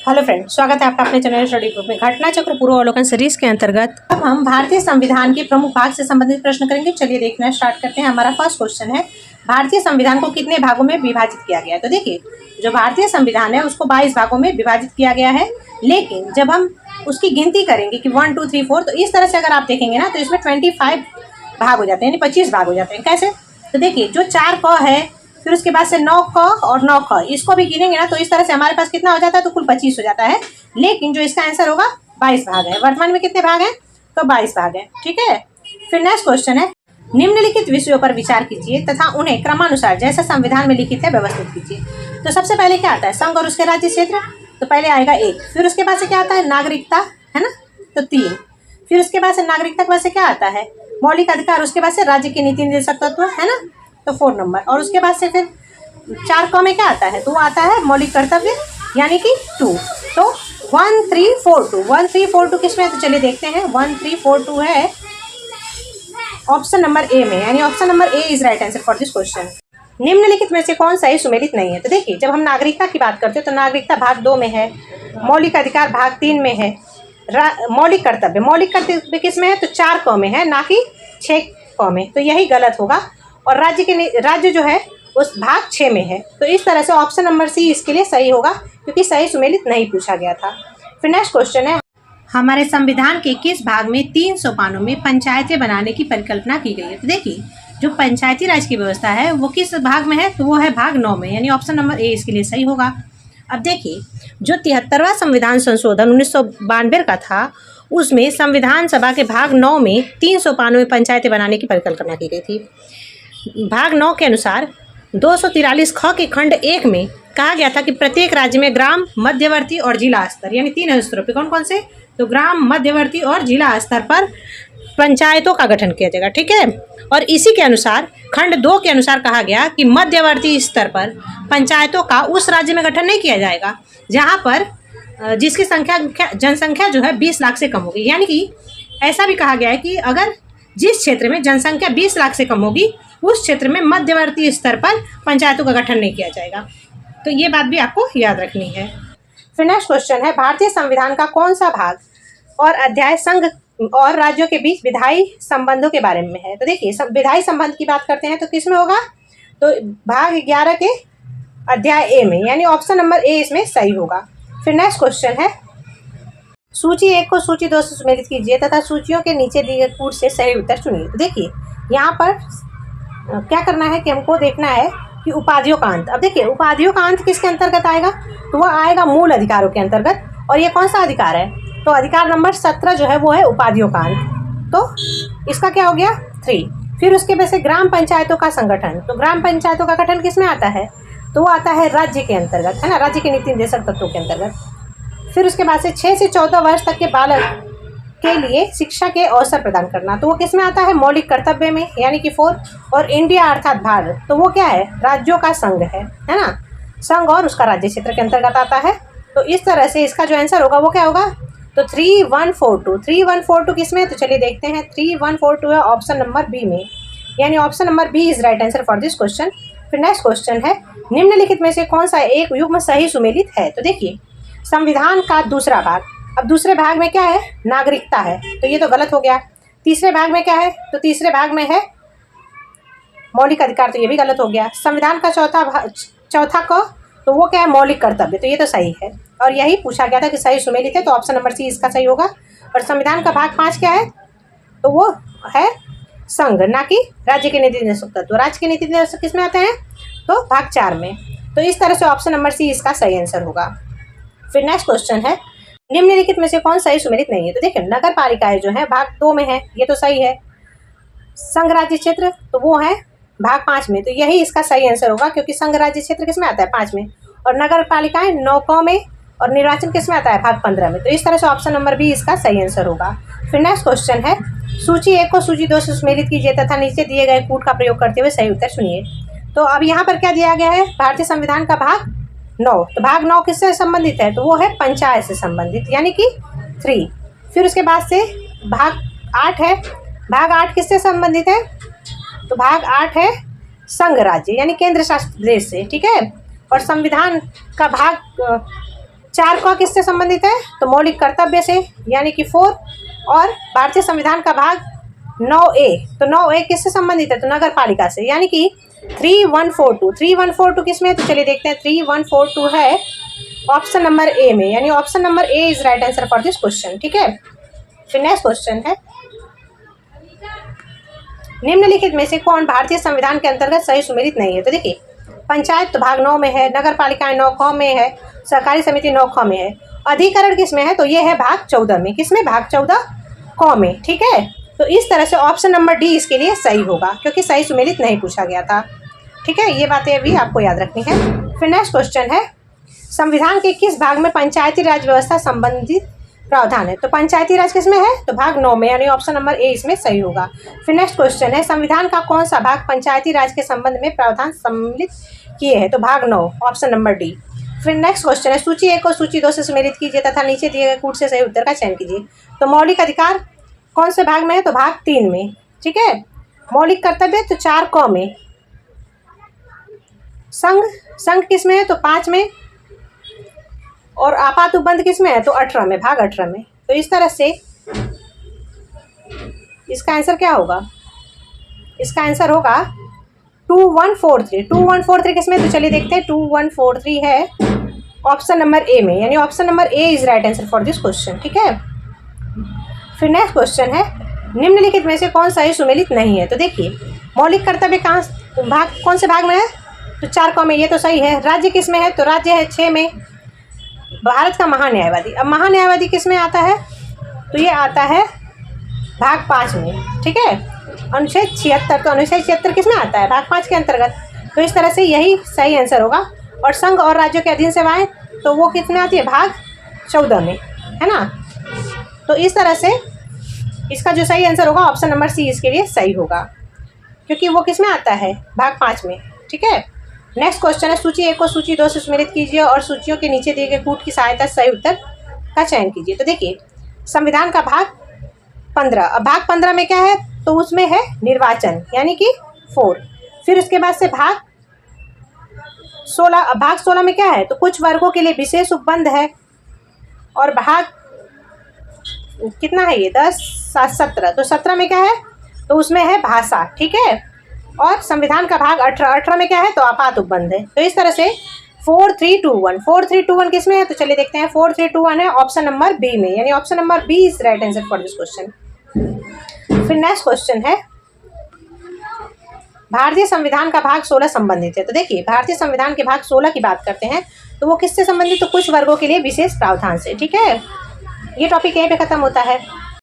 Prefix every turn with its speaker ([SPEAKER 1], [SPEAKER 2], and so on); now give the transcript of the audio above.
[SPEAKER 1] Hello friend, स्वागत है आपका अपने चैनल स्टडी ग्रुप में। घटना चक्र पूर्वावलोकन सीरीज के अंतर्गत अब हम भारतीय संविधान के प्रमुख भाग से संबंधित प्रश्न करेंगे। चलिए देखना स्टार्ट करते हैं। हमारा फर्स्ट क्वेश्चन है, भारतीय संविधान को कितने भागों में विभाजित किया गया है? तो देखिए, जो भारतीय संविधान है उसको 22 भागों में विभाजित किया गया है, लेकिन जब हम उसकी गिनती करेंगे कि 1 2 3 4, तो इस तरह से अगर आप देखेंगे ना तो इसमें 25 भाग हो जाते हैं, यानी 25 भाग हो जाते हैं। कैसे? तो देखिए, जो 4 क है, फिर उसके बाद से 9 क और 9 ख, इसको भी गिनेंगे ना तो इस तरह से हमारे पास कितना हो जाता है, तो कुल 25 हो जाता है। लेकिन जो इसका आंसर होगा 22 भाग है। वर्तमान में कितने भाग हैं? तो 22 भाग हैं। ठीक है। फिर नेक्स्ट क्वेश्चन है, निम्नलिखित विषयों पर विचार कीजिए तथा उन्हें क्रमानुसार जैसा संविधान में लिखित है व्यवस्थित कीजिए। तो सबसे पहले क्या आता है? संघ और उसके राज्य क्षेत्र। तो पहले आएगा 1। फिर उसके बाद से क्या आता है? नागरिकता, है ना, तो 3। फिर उसके बाद से नागरिकता के बाद से क्या आता है? मौलिक अधिकार। उसके बाद से राज्य की नीति निर्देशक तत्व, है ना, तो 4 नंबर। और उसके बाद से फिर 4 क में क्या आता है? तो वो आता है मौलिक कर्तव्य, यानी कि 2। तो 1342 1342 किसमें है? तो चलिए देखते हैं। 1342 है ऑप्शन नंबर ए में, यानी option number A is right answer for this question. निम्नलिखित में से कौन सा ही सुमेलित नहीं है? तो देखिए, जब हम नागरिकता की बात करते हैं तो नागरिकता भाग 2 में है, मौलिक अधिकार भाग 3 में है, मौलिक कर्तव्य किस में है? तो 4 क में है, ना कि 6 क में। तो यही गलत होगा। और राज्य जो है उस भाग 6 में है। तो इस तरह से ऑप्शन नंबर सी इसके लिए सही होगा, क्योंकि सही सुमेलित नहीं पूछा गया था। फिर नेक्स्ट क्वेश्चन है, हमारे संविधान के किस भाग में 300 पानों में पंचायतें बनाने की परिकल्पना की गई है? तो देखिए, जो पंचायती राज की व्यवस्था है वो किस भाग में है? तो वो है भाग 9 में, यानी ऑप्शन नंबर ए इसके लिए सही होगा। अब देखिए, जो 73वां संविधान संशोधन 1992 का था, उसमें संविधान सभा के भाग 9 में 300 पानों में पंचायतें बनाने की परिकल्पना की गई थी। भाग 9 के अनुसार 243 ख के खंड 1 में कहा गया था कि प्रत्येक राज्य में ग्राम, मध्यवर्ती और जिला स्तर, यानी 3 स्तरों पर। कौन कौन से? तो ग्राम, मध्यवर्ती और जिला स्तर पर पंचायतों का गठन किया जाएगा। ठीक है। और इसी के अनुसार खंड 2 के अनुसार कहा गया कि मध्यवर्ती स्तर पर पंचायतों का उस राज्य में गठन नहीं किया जाएगा जहां पर जिसकी जनसंख्या जो है 20 लाख से कम होगी। यानी कि ऐसा भी कहा गया है कि अगर जिस क्षेत्र में जनसंख्या 20 लाख से कम होगी उस क्षेत्र में मध्यवर्ती स्तर पर पंचायतों का गठन नहीं किया जाएगा। तो ये बात भी आपको याद रखनी है। फिर नेक्स्ट क्वेश्चन है, भारतीय संविधान का कौन सा भाग और अध्याय संघ और राज्यों के बीच विधायी संबंधों के बारे में है? तो देखिए, सब विधायी संबंध की बात करते हैं तो किस में होगा? तो भाग 11 के अध्याय ए में, यानी ऑप्शन नंबर ए इसमें सही होगा। फिर नेक्स्ट क्वेश्चन है, सूची 1 को सूची 2 से सुमेलित कीजिए तथा सूचियों के नीचे दिए गए कूट से सही उत्तर चुनिए। तो देखिए, यहाँ पर क्या करना है कि हमको देखना है कि उपाधियों का अंत। अब देखिए, उपाधियों का अंत किसके अंतर्गत आएगा? तो वह आएगा मूल अधिकारों के अंतर्गत। और ये कौन सा अधिकार है? तो अधिकार नंबर 17 जो है वो है उपाधियों का अंत। तो इसका क्या हो गया? 3। फिर उसके बाद से ग्राम पंचायतों का संगठन। तो ग्राम पंचायतों का गठन किस में आता है? तो वो आता है राज्य के अंतर्गत, है ना, राज्य के नीति निर्देशक तत्वों के अंतर्गत। फिर उसके बाद से 6 से 14 वर्ष तक के बालक के लिए शिक्षा के अवसर प्रदान करना, तो वो किस में आता है? मौलिक कर्तव्य में, यानी कि 4। और इंडिया अर्थात भारत, तो वो क्या है? राज्यों का संघ है ना, संघ और उसका राज्य क्षेत्र के अंतर्गत आता है। तो इस तरह से इसका जो आंसर होगा वो क्या होगा? तो 3142 किस में? तो चलिए देखते हैं। 3142 है ऑप्शन नंबर बी में, यानी option number B is right answer for this question. फिर नेक्स्ट क्वेश्चन है, निम्नलिखित में से कौन सा एक युग्म सही सुमेलित है? तो देखिए, संविधान का दूसरा भाग, अब दूसरे भाग में क्या है? नागरिकता है, तो ये तो गलत हो गया। तीसरे भाग में क्या है? तो तीसरे भाग में है मौलिक अधिकार, तो ये भी गलत हो गया। संविधान का चौथा क, तो वो क्या है? मौलिक कर्तव्य, तो ये तो सही है। और यही पूछा गया था कि सही सुमेलित है, तो ऑप्शन नंबर सी इसका सही होगा। और संविधान का भाग 5 क्या है? तो वो है संघ, ना कि राज्य के नीति निर्देशक तत्व। राज्य के नीति निर्देशक किस में आते हैं? तो भाग 4 में। तो इस तरह से ऑप्शन नंबर सी इसका सही आंसर होगा। फिर नेक्स्ट क्वेश्चन है, निम्नलिखित में से कौन सही सुमेलित नहीं है? तो देखिए, नगर पालिकाएं जो है भाग 2 में है, ये तो सही है। संघ राज्य क्षेत्र, तो वो है भाग 5 में, तो यही इसका सही आंसर होगा, क्योंकि संघ राज्य क्षेत्र किस में आता है? 5 में। और नगर पालिकाएं 9 क में, और निर्वाचन किस में आता है? भाग 15 में। तो इस तरह से ऑप्शन नंबर बी इसका सही आंसर होगा। फिर नेक्स्ट क्वेश्चन है, सूची 1 को सूची 2 से सुमेलित कीजिए तथा नीचे दिए गए कूट का प्रयोग करते हुए सही उत्तर चुनिए। तो अब यहाँ पर क्या दिया गया है? भारतीय संविधान का भाग 9, तो भाग 9 किससे संबंधित है? तो वो है पंचायत से संबंधित, यानी कि 3। फिर उसके बाद से भाग 8 है, भाग 8 किससे संबंधित है? तो भाग 8 है संघ राज्य, यानी केंद्र शासित प्रदेश से। ठीक है। और संविधान का भाग 4 क किससे संबंधित है? तो मौलिक कर्तव्य से, यानी कि 4। और भारतीय संविधान का भाग 9A, तो 9A किससे संबंधित है? तो नगर पालिका से, यानी कि 3142। 3142 किसमें है? तो चलिए देखते हैं। 3142 है ऑप्शन नंबर ए में, यानी option number A is right answer for this question. ठीक है, फिर नेक्स्ट क्वेश्चन है, निम्नलिखित में से कौन भारतीय संविधान के अंतर्गत सही सुमेलित नहीं है? तो देखिए, पंचायत तो भाग 9 में है, नगर पालिकाएं 9 ख में है, सहकारी समिति 9 ख में है, अधिकरण किस में है? तो ये है भाग 14 में। किसमें? भाग 14 क में। ठीक है, तो इस तरह से ऑप्शन नंबर डी इसके लिए सही होगा, क्योंकि सही सुमेलित नहीं पूछा गया था। ठीक है, ये बातें भी आपको याद रखनी है। फिर नेक्स्ट क्वेश्चन है, संविधान के किस भाग में पंचायती राज व्यवस्था संबंधित प्रावधान है? तो पंचायती राज किसमें है? तो भाग 9 में, यानी ऑप्शन नंबर ए इसमें सही होगा। फिर नेक्स्ट क्वेश्चन है, संविधान का कौन सा भाग पंचायती राज के संबंध में प्रावधान सम्मिलित किए हैं? तो भाग 9, ऑप्शन नंबर डी। फिर नेक्स्ट क्वेश्चन है, सूची 1 को सूची 2 से सुमेलित कीजिए तथा नीचे दिए गए कूट से सही उत्तर का चयन कीजिए। तो मौलिक अधिकार कौन से भाग में है? तो भाग 3 में। ठीक है, मौलिक कर्तव्य तो 4 क में, संघ किस में है? तो 5 में, और आपात उपबंध किस में है? तो 18 में, भाग 18 में। तो इस तरह से इसका आंसर क्या होगा? इसका आंसर होगा 2143। 2143 किस में? तो चलिए देखते हैं। 2143 है ऑप्शन नंबर ए में, यानी option number A is right answer for this question. ठीक है, फिर नेक्स्ट क्वेश्चन है, निम्नलिखित में से कौन सही सुमेलित नहीं है? तो देखिए, मौलिक कर्तव्य कहाँ भाग कौन से भाग में है? तो 4 क में, ये तो सही है। राज्य किस में है? तो राज्य है 6 में। भारत का महान्यायवादी, अब महान्यायवादी किस में आता है? तो ये आता है भाग 5 में। ठीक है, अनुच्छेद 76, तो अनुच्छेद 76 किस में आता है? भाग 5 के अंतर्गत। तो इस तरह से यही सही आंसर होगा। और संघ और राज्यों के अधीन सेवाएं, तो वो किस में आती है? भाग 14 में, है ना। तो इस तरह से इसका जो सही आंसर होगा ऑप्शन नंबर सी इसके लिए सही होगा, क्योंकि वो किस में आता है? भाग 5 में। ठीक है, नेक्स्ट क्वेश्चन है, सूची 1 को सूची 2 से सुमेलित कीजिए और सूचियों के नीचे दिए गए कूट की सहायता से सही उत्तर का चयन कीजिए। तो देखिए, संविधान का भाग 15, अब भाग 15 में क्या है? तो उसमें है निर्वाचन, यानी कि 4। फिर उसके बाद से भाग 16, अब भाग 16 में क्या है? तो कुछ वर्गों के लिए विशेष उपबंध है। और भाग कितना है ये? 10, 7, 17, तो 17 में क्या है? तो उसमें है भाषा। ठीक है, और संविधान का भाग 18 में क्या है? तो आपात उपबंध है। तो इस तरह से 4321 किस में है? तो चलिए देखते हैं। 4321 है ऑप्शन नंबर बी में, यानी option number B is right answer for this question. फिर नेक्स्ट क्वेश्चन है, भारतीय संविधान का भाग 16 संबंधित है। तो देखिए, भारतीय संविधान के भाग 16 की बात करते हैं, तो वो किससे संबंधित? तो कुछ वर्गों के लिए विशेष प्रावधान से। ठीक है, ये टॉपिक यहीं पे खत्म होता है।